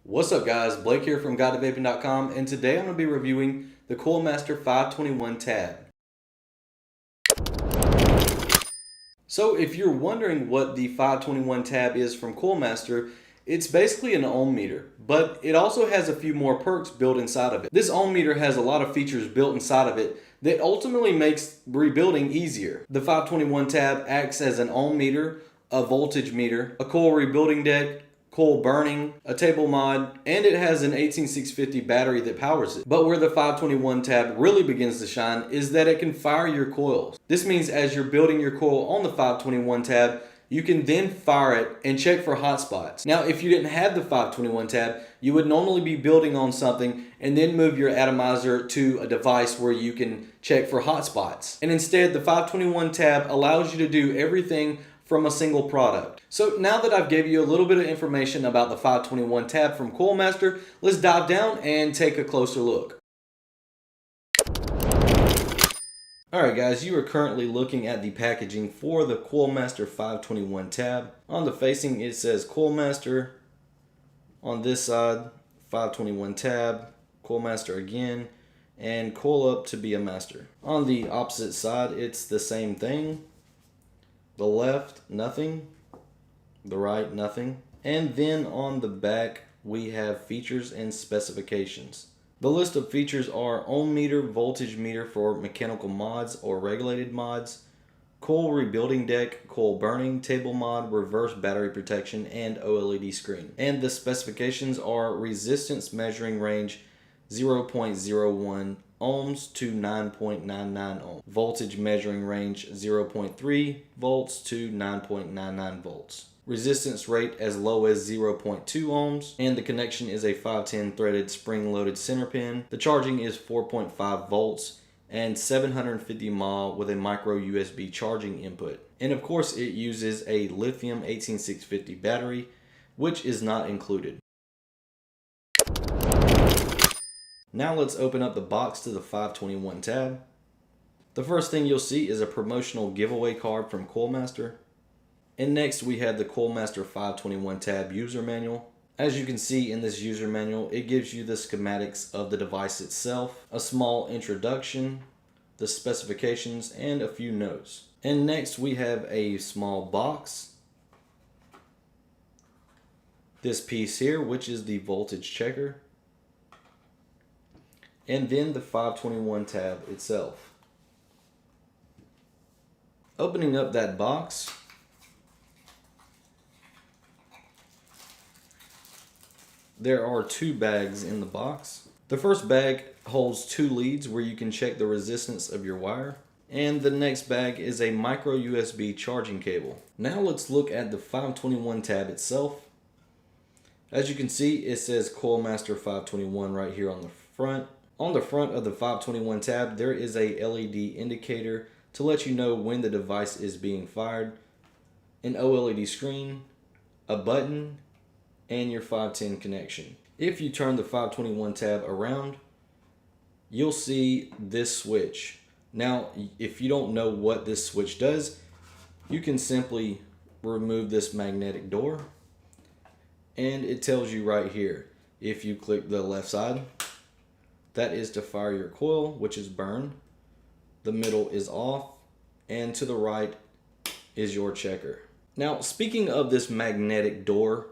What's up guys, Blake here from GuideToVaping.com, and today I'm going to be reviewing the Coil Master 521 tab. So if you're wondering what the 521 tab is from Coil Master, it's basically an ohm meter, but it also has a few more perks built inside of it. This ohm meter has a lot of features built inside of it that ultimately makes rebuilding easier. The 521 tab acts as an ohm meter, a voltage meter, a coil rebuilding deck, coil burning, a table mod, and it has an 18650 battery that powers it. But where the 521 tab really begins to shine is that it can fire your coils. This means as you're building your coil on the 521 tab, you can then fire it and check for hot spots. Now, if you didn't have the 521 tab, you would normally be building on something and then move your atomizer to a device where you can check for hot spots. And instead, the 521 tab allows you to do everything from a single product. So now that I've gave you a little bit of information about the 521 tab from Coil Master, let's dive down and take a closer look. Alright guys, you are currently looking at the packaging for the Coil Master 521 tab. On the facing it says Coil Master. On this side, 521 tab, Coil Master again, and coil up to be a master. On the opposite side, it's the same thing. The left, nothing. The right, nothing. And then on the back, we have features and specifications. The list of features are ohm meter, voltage meter for mechanical mods or regulated mods, coil rebuilding deck, coil burning, table mod, reverse battery protection, and OLED screen. And the specifications are resistance measuring range 0.01 ohms to 9.99 ohms. Voltage measuring range 0.3 volts to 9.99 volts. Resistance rate as low as 0.2 ohms, and the connection is a 510 threaded spring-loaded center pin. The charging is 4.5 volts and 750 mAh with a micro USB charging input. And of course it uses a lithium 18650 battery, which is not included. Now let's open up the box to the 521 tab. The first thing you'll see is a promotional giveaway card from Coil Master. And next we have the Coil Master 521 tab user manual. As you can see in this user manual, it gives you the schematics of the device itself, a small introduction, the specifications, and a few notes. And next we have a small box. This piece here, which is the voltage checker. And then the 521 tab itself. Opening up that box, there are two bags in the box. The first bag holds two leads where you can check the resistance of your wire. And the next bag is a micro USB charging cable. Now let's look at the 521 tab itself. As you can see, it says Coil Master 521 right here on the front. On the front of the 521 tab, there is a LED indicator to let you know when the device is being fired, an OLED screen, a button, and your 510 connection. If you turn the 521 tab around, you'll see this switch. Now, if you don't know what this switch does, you can simply remove this magnetic door, and it tells you right here. If you click the left side, that is to fire your coil, which is burn. The middle is off, and to the right is your checker. Now, speaking of this magnetic door,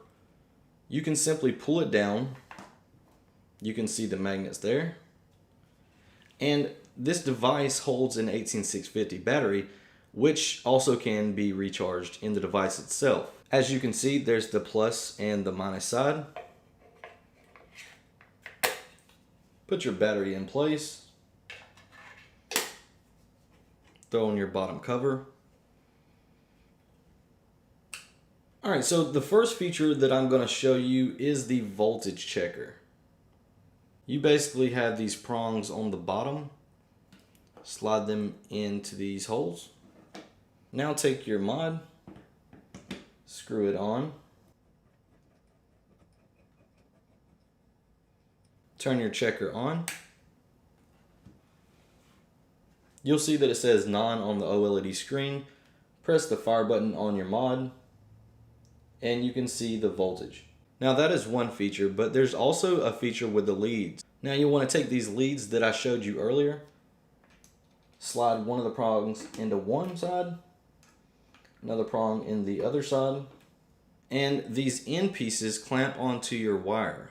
you can simply pull it down. You can see the magnets there. And this device holds an 18650 battery, which also can be recharged in the device itself. As you can see, there's the plus and the minus side. Put your battery in place. Throw in your bottom cover. Alright, so the first feature that I'm going to show you is the voltage checker. You basically have these prongs on the bottom. Slide them into these holes. Now take your mod, screw it on. Turn your checker on. You'll see that it says none on the OLED screen. Press the fire button on your mod, and you can see the voltage. Now that is one feature, but there's also a feature with the leads. Now you want to take these leads that I showed you earlier, slide one of the prongs into one side, another prong in the other side, and these end pieces clamp onto your wire.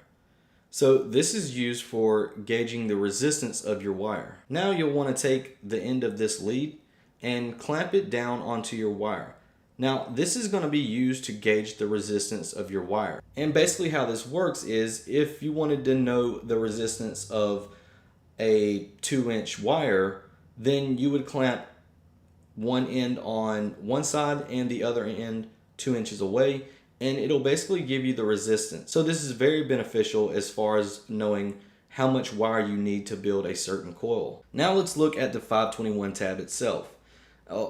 So this is used for gauging the resistance of your wire. Now you'll want to take the end of this lead and clamp it down onto your wire. Now this is going to be used to gauge the resistance of your wire. And basically how this works is if you wanted to know the resistance of a 2-inch wire, then you would clamp one end on one side and the other end 2 inches away, and it'll basically give you the resistance. So this is very beneficial as far as knowing how much wire you need to build a certain coil. Now let's look at the 521 tab itself.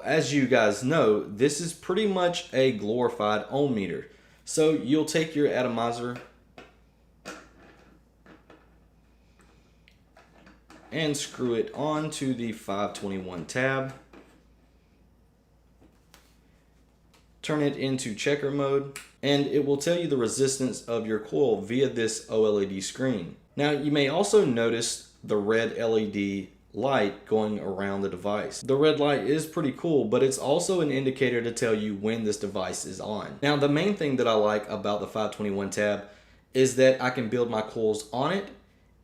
As you guys know, this is pretty much a glorified ohm meter. So you'll take your atomizer and screw it onto the 521 tab. Turn it into checker mode, and it will tell you the resistance of your coil via this OLED screen. Now you may also notice the red LED light going around the device. The red light is pretty cool, but it's also an indicator to tell you when this device is on. Now the main thing that I like about the 521 tab is that I can build my coils on it,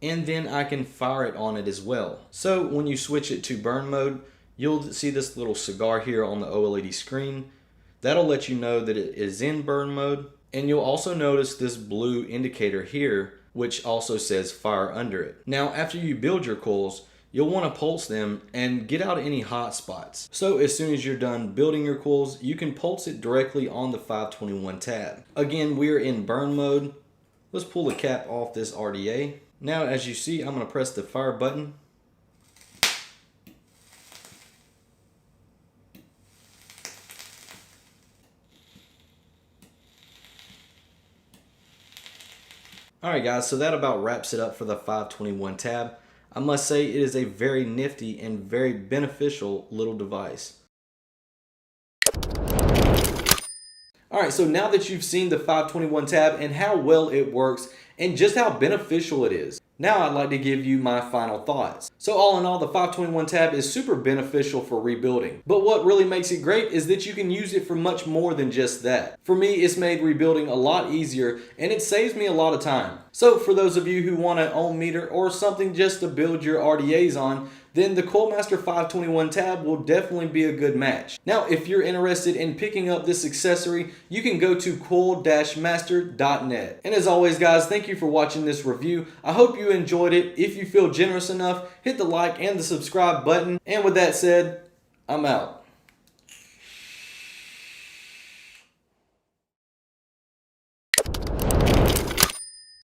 and then I can fire it on it as well. So when you switch it to burn mode, you'll see this little cigar here on the OLED screen. That'll let you know that it is in burn mode, and you'll also notice this blue indicator here, which also says fire under it. Now after you build your coils, you'll want to pulse them and get out any hot spots. So as soon as you're done building your coils, you can pulse it directly on the 521 tab. Again, we're in burn mode. Let's pull the cap off this RDA. Now as you see, I'm going to press the fire button. Alright guys, so that about wraps it up for the 521 tab. I must say it is a very nifty and very beneficial little device. Alright, so now that you've seen the 521 tab and how well it works and just how beneficial it is, now I'd like to give you my final thoughts. So all in all, the 521 tab is super beneficial for rebuilding. But what really makes it great is that you can use it for much more than just that. For me, it's made rebuilding a lot easier, and it saves me a lot of time. So for those of you who want an ohm meter or something just to build your RDAs on, then the Coil Master 521 tab will definitely be a good match. Now, if you're interested in picking up this accessory, you can go to coil-master.net. And as always, guys, thank you for watching this review. I hope you enjoyed it. If you feel generous enough, hit the like and the subscribe button. And with that said, I'm out.